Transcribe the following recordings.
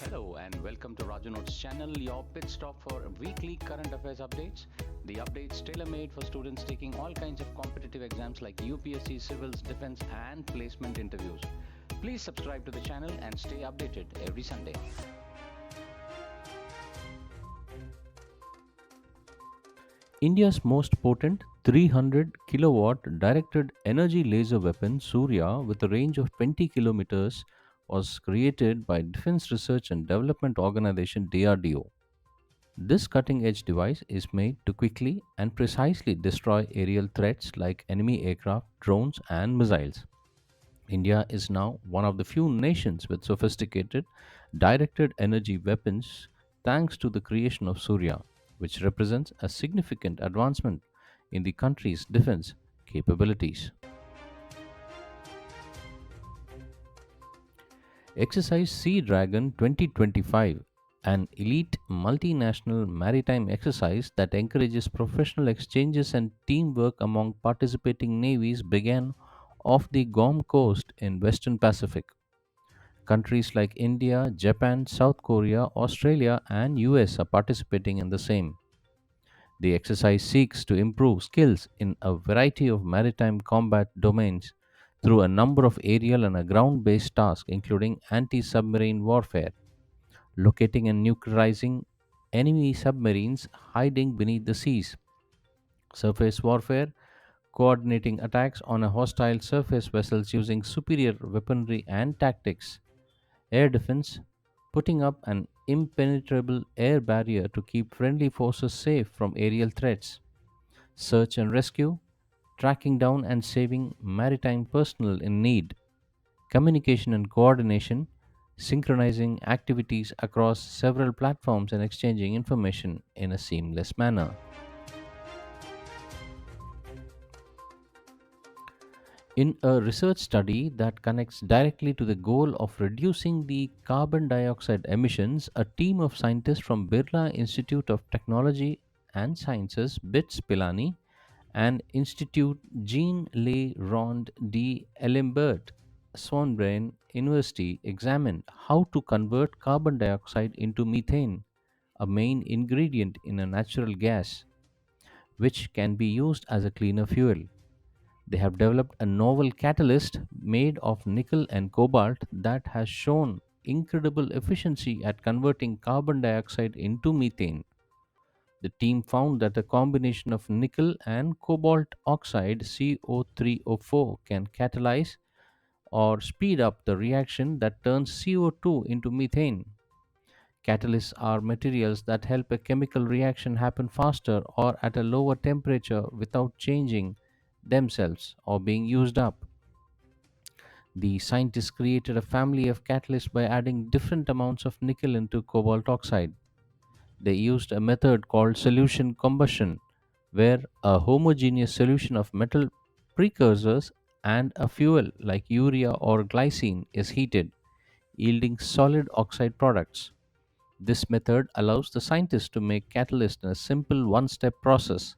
Hello and welcome to Raju Notes channel, your pit stop for weekly current affairs updates. The updates tailor-made for students taking all kinds of competitive exams like UPSC, civils, defense and placement interviews. Please subscribe to the channel and stay updated every Sunday. India's most potent 300 kilowatt directed energy laser weapon Surya with a range of 20 kilometers was created by Defense Research and Development Organization DRDO. This cutting edge device is made to quickly and precisely destroy aerial threats like enemy aircraft, drones, and missiles. India is now one of the few nations with sophisticated directed energy weapons thanks to the creation of Surya, which represents a significant advancement in the country's defense capabilities. Exercise Sea Dragon 2025, an elite multinational maritime exercise that encourages professional exchanges and teamwork among participating navies, began off the Guam coast in Western Pacific. Countries like India, Japan, South Korea, Australia, and US are participating in the same. The exercise seeks to improve skills in a variety of maritime combat domains through a number of aerial and ground based tasks, including anti submarine warfare, locating and neutralizing enemy submarines hiding beneath the seas, surface warfare, coordinating attacks on a hostile surface vessels using superior weaponry and tactics, air defense, putting up an impenetrable air barrier to keep friendly forces safe from aerial threats, search and rescue, tracking down and saving maritime personnel in need, communication and coordination, synchronizing activities across several platforms and exchanging information in a seamless manner. In a research study that connects directly to the goal of reducing the carbon dioxide emissions, a team of scientists from Birla Institute of Technology and Sciences, BITS Pilani, and Institute Jean Le Rond d'Alembert, Swanbrain University, examined how to convert carbon dioxide into methane, a main ingredient in a natural gas, which can be used as a cleaner fuel. They have developed a novel catalyst made of nickel and cobalt that has shown incredible efficiency at converting carbon dioxide into methane. The team found that a combination of nickel and cobalt oxide CO3O4 can catalyze or speed up the reaction that turns CO2 into methane. Catalysts are materials that help a chemical reaction happen faster or at a lower temperature without changing themselves or being used up. The scientists created a family of catalysts by adding different amounts of nickel into cobalt oxide. They used a method called solution combustion, where a homogeneous solution of metal precursors and a fuel like urea or glycine is heated, yielding solid oxide products. This method allows the scientists to make catalyst in a simple one step process,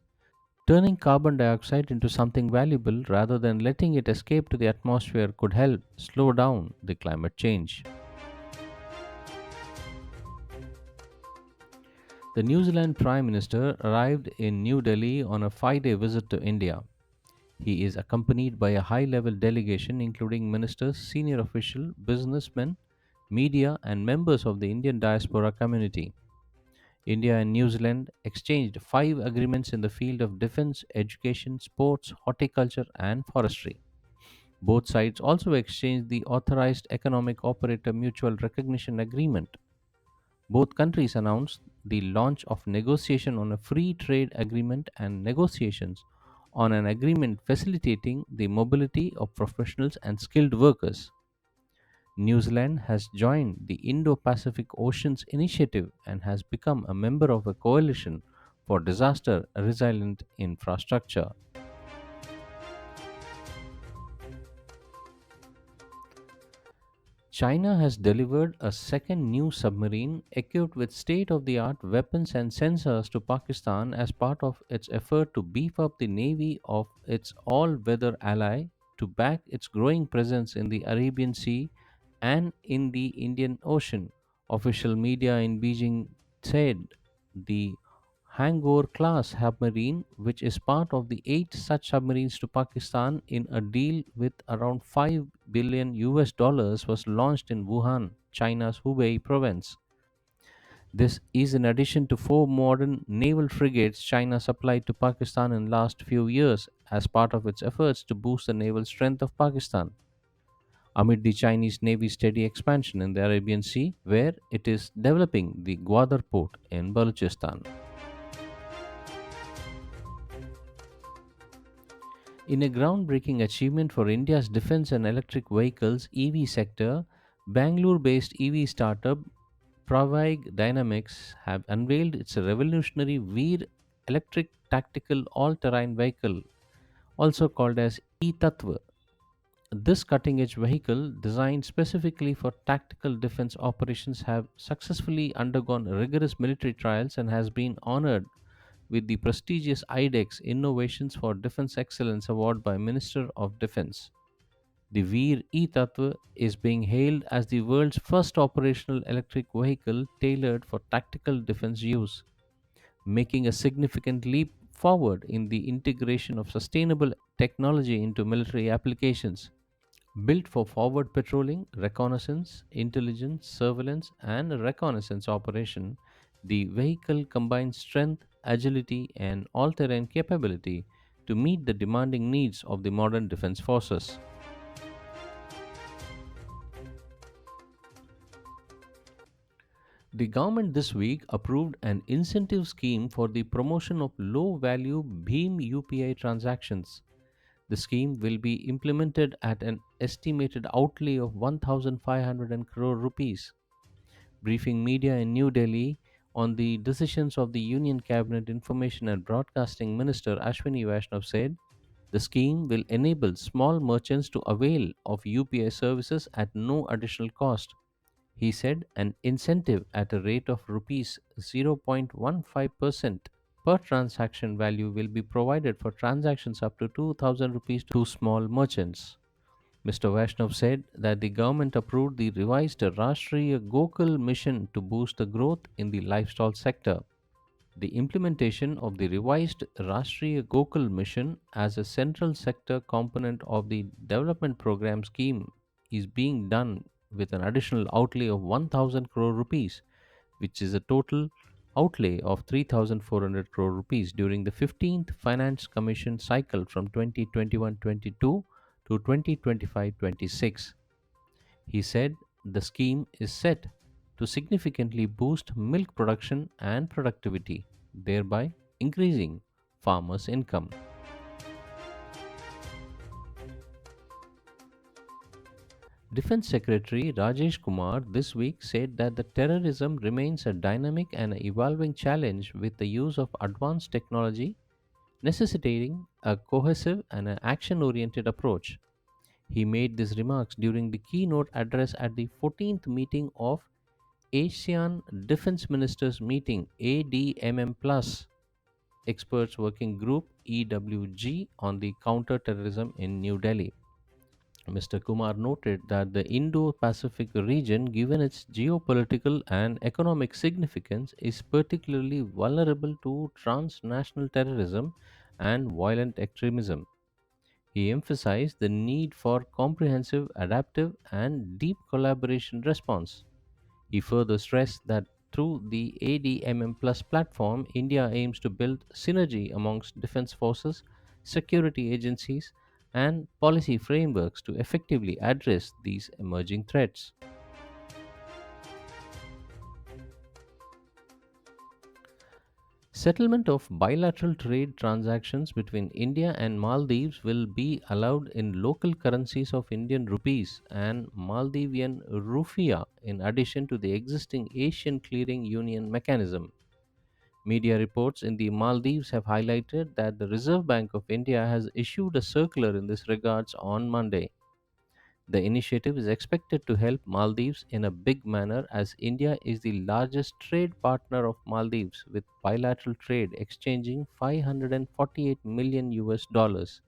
turning carbon dioxide into something valuable rather than letting it escape to the atmosphere could help slow down the climate change. The New Zealand Prime Minister arrived in New Delhi on a 5-day visit to India. He is accompanied by a high level delegation including ministers, senior officials, businessmen, media, and members of the Indian diaspora community. India and New Zealand exchanged 5 agreements in the field of defense, education, sports, horticulture, and forestry. Both sides also exchanged the Authorized Economic Operator Mutual Recognition Agreement. Both countries announced the launch of negotiation on a free trade agreement and negotiations on an agreement facilitating the mobility of professionals and skilled workers. New Zealand has joined the Indo Pacific Oceans Initiative and has become a member of a coalition for disaster resilient infrastructure. China has delivered a second new submarine equipped with state of the art weapons and sensors to Pakistan as part of its effort to beef up the navy of its all weather ally to back its growing presence in the Arabian Sea and in the Indian Ocean, Official media in Beijing said the Hangor class submarine, which is part of the eight such submarines to Pakistan in a deal with around 5 billion US dollars, was launched in Wuhan, China's Hubei province. This is in addition to four modern naval frigates China supplied to Pakistan in last few years as part of its efforts to boost the naval strength of Pakistan amid the Chinese Navy's steady expansion in the Arabian Sea, where it is developing the Gwadar port in Balochistan. In a groundbreaking achievement for India's defense and electric vehicles EV sector, Bangalore based EV startup Pravag Dynamics have unveiled its revolutionary Veer electric tactical all terrain vehicle, also called as E-Tattva. This cutting edge vehicle, designed specifically for tactical defense operations, have successfully undergone rigorous military trials and has been honored with the prestigious IDEX Innovations for Defense Excellence Award by Minister of Defense. The Veer E-Tattva is being hailed as the world's first operational electric vehicle tailored for tactical defense use, making a significant leap forward in the integration of sustainable technology into military applications. Built for forward patrolling, reconnaissance, intelligence, surveillance, and reconnaissance operation, the vehicle combines strength, agility, and all terrain capability to meet the demanding needs of the modern defense forces. The government this week approved an incentive scheme for the promotion of low value Beam UPI transactions. The scheme will be implemented at an estimated outlay of 1,500 crore rupees. Briefing media in New Delhi on the decisions of the Union Cabinet Information and Broadcasting Minister Ashwini Vaishnav said the scheme will enable small merchants to avail of UPI services at no additional cost. He said an incentive at a rate of rupees 0.15% per transaction value will be provided for transactions up to 2000 rupees to small merchants. Mr. Vaishnav said that the government approved the revised Rashtriya Gokul mission to boost the growth in the livestock sector. The implementation of the revised Rashtriya Gokul mission as a central sector component of the development program scheme is being done with an additional outlay of 1000 crore rupees, which is a total outlay of 3400 crore rupees during the 15th Finance Commission cycle from 2021-22 to 2025-26. He said the scheme is set to significantly boost milk production and productivity, thereby increasing farmers' income. Defense Secretary Rajesh Kumar this week said that the terrorism remains a dynamic and evolving challenge with the use of advanced technology necessitating a cohesive and an action oriented approach. He made these remarks during the keynote address at the 14th meeting of ASEAN Defense Ministers Meeting ADMM Plus Experts Working Group EWG on the counter-terrorism in New Delhi. Mr. Kumar noted that the Indo-Pacific region, given its geopolitical and economic significance, is particularly vulnerable to transnational terrorism and violent extremism. He emphasized the need for comprehensive, adaptive, and deep collaboration response. He further stressed that through the ADMM Plus platform, India aims to build synergy amongst defense forces, security agencies, and policy frameworks to effectively address these emerging threats. Settlement of bilateral trade transactions between India and Maldives will be allowed in local currencies of Indian rupees and Maldivian rufiya in addition to the existing Asian Clearing Union mechanism. Media reports in the Maldives have highlighted that the Reserve Bank of India has issued a circular in this regards on Monday. The initiative is expected to help Maldives in a big manner as India is the largest trade partner of Maldives with bilateral trade exchanging 548 million US dollars.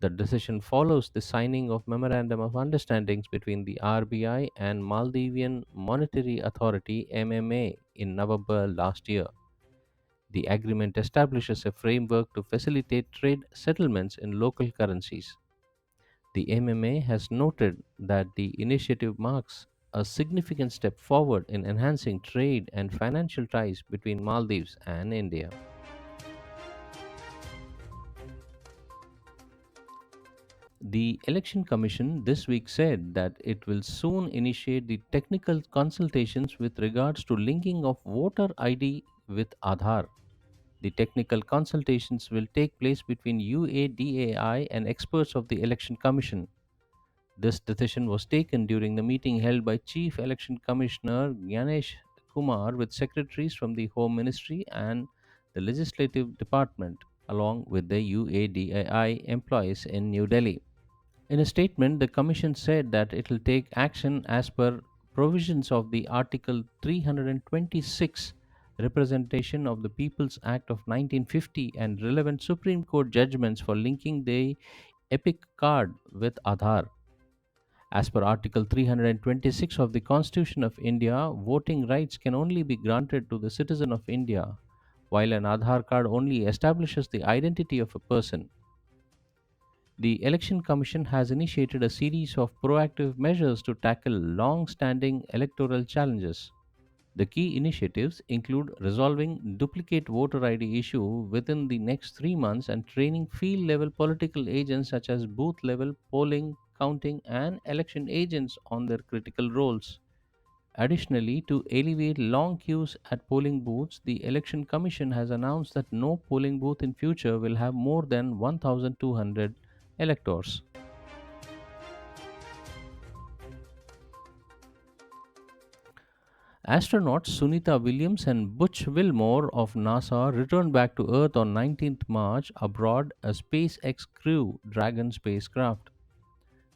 The decision follows the signing of Memorandum of Understandings between the RBI and Maldivian Monetary Authority (MMA) in November last year. The agreement establishes a framework to facilitate trade settlements in local currencies. The MMA has noted that the initiative marks a significant step forward in enhancing trade and financial ties between Maldives and India. The Election Commission this week said that it will soon initiate the technical consultations with regards to linking of voter ID with Aadhaar. The technical consultations will take place between UADAI and experts of the Election Commission. This decision was taken during the meeting held by Chief Election Commissioner Gyanesh Kumar with secretaries from the Home Ministry and the Legislative Department, along with the UADAI employees in New Delhi. In a statement, the Commission said that it will take action as per provisions of the Article 326 Representation of the People's Act of 1950 and relevant Supreme Court judgments for linking the EPIC card with Aadhaar. As per Article 326 of the Constitution of India, voting rights can only be granted to the citizen of India, while an Aadhaar card only establishes the identity of a person. The Election Commission has initiated a series of proactive measures to tackle long standing electoral challenges. The key initiatives include resolving duplicate voter ID issue within the next 3 months and training field level political agents such as booth level polling, counting, and election agents on their critical roles. Additionally, to alleviate long queues at polling booths, the Election Commission has announced that no polling booth in future will have more than 1,200 electors. Astronauts Sunita Williams and Butch Wilmore of NASA returned back to Earth on 19th March aboard a SpaceX Crew Dragon spacecraft.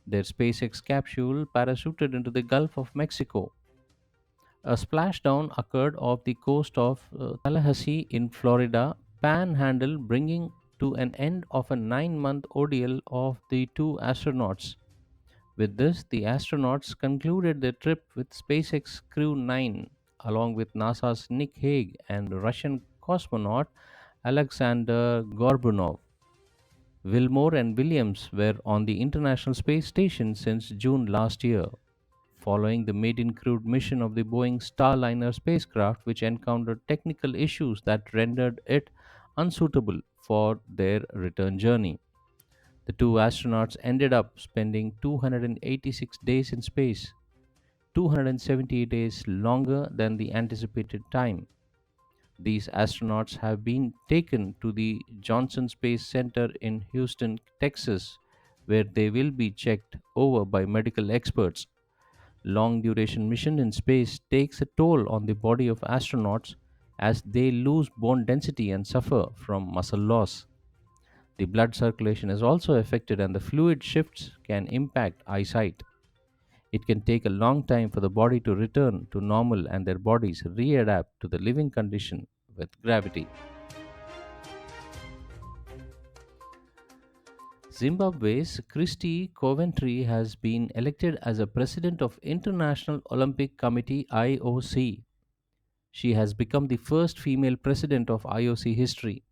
Their SpaceX capsule parachuted into the Gulf of Mexico. A splashdown occurred off the coast of Tallahassee in Florida Panhandle, bringing to an end of a 9-month ordeal of the two astronauts. With this, the astronauts concluded their trip with SpaceX Crew 9, along with NASA's Nick Hague and Russian cosmonaut Alexander Gorbunov. Wilmore and Williams were on the International Space Station since June last year, following the maiden crewed mission of the Boeing Starliner spacecraft, which encountered technical issues that rendered it unsuitable for their return journey. The two astronauts ended up spending 286 days in space, 270 days longer than the anticipated time. These astronauts have been taken to the Johnson Space Center in Houston, Texas, where they will be checked over by medical experts. Long duration mission in space takes a toll on the body of astronauts as they lose bone density and suffer from muscle loss. The blood circulation is also affected, and the fluid shifts can impact eyesight. It can take a long time for the body to return to normal and their bodies readapt to the living condition with gravity. Zimbabwe's Christy Coventry has been elected as a president of International Olympic Committee IOC. She has become the first female president of IOC history.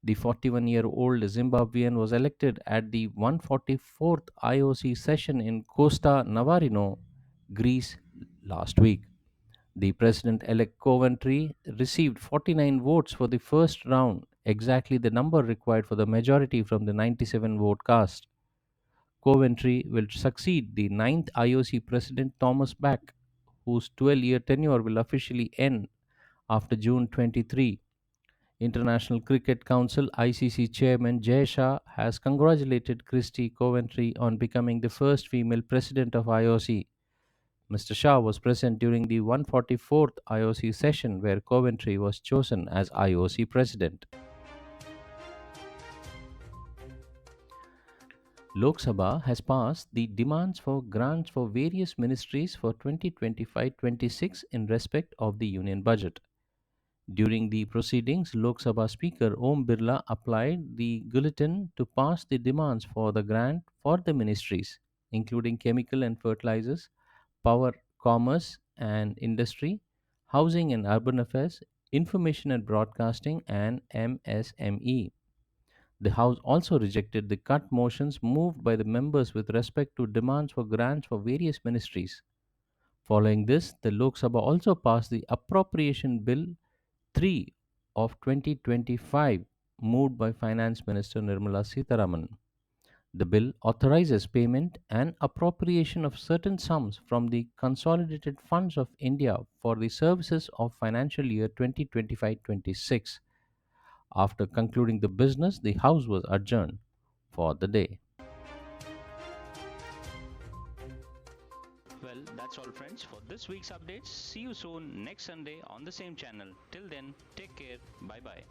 The 41-year-old Zimbabwean was elected at the 144th IOC session in Costa Navarino, Greece last week. The president elect Coventry received 49 votes for the first round, exactly the number required for the majority from the 97 vote cast. Coventry will succeed the ninth IOC president Thomas Bach, whose 12-year tenure will officially end after June 23. International Cricket Council ICC chairman Jay Shah has congratulated Christy Coventry on becoming the first female president of IOC. Mr. Shah was present during the 144th IOC session where Coventry was chosen as IOC president. Lok Sabha has passed the demands for grants for various ministries for 2025-26 in respect of the union budget. During the proceedings, Lok Sabha Speaker Om Birla applied the guillotine to pass the demands for the grant for the ministries, including chemical and fertilizers, power, commerce and industry, housing and urban affairs, information and broadcasting, and MSME. The House also rejected the cut motions moved by the members with respect to demands for grants for various ministries. Following this, the Lok Sabha also passed the Appropriation Bill 3 of 2025, moved by Finance Minister Nirmala Sitharaman. The bill authorizes payment and appropriation of certain sums from the consolidated funds of India for the services of financial year 2025-26. After concluding the business, the House was adjourned for the day. Well, that's all, friends, for this week's updates. See you soon next Sunday on the same channel. Till then, take care. Bye bye.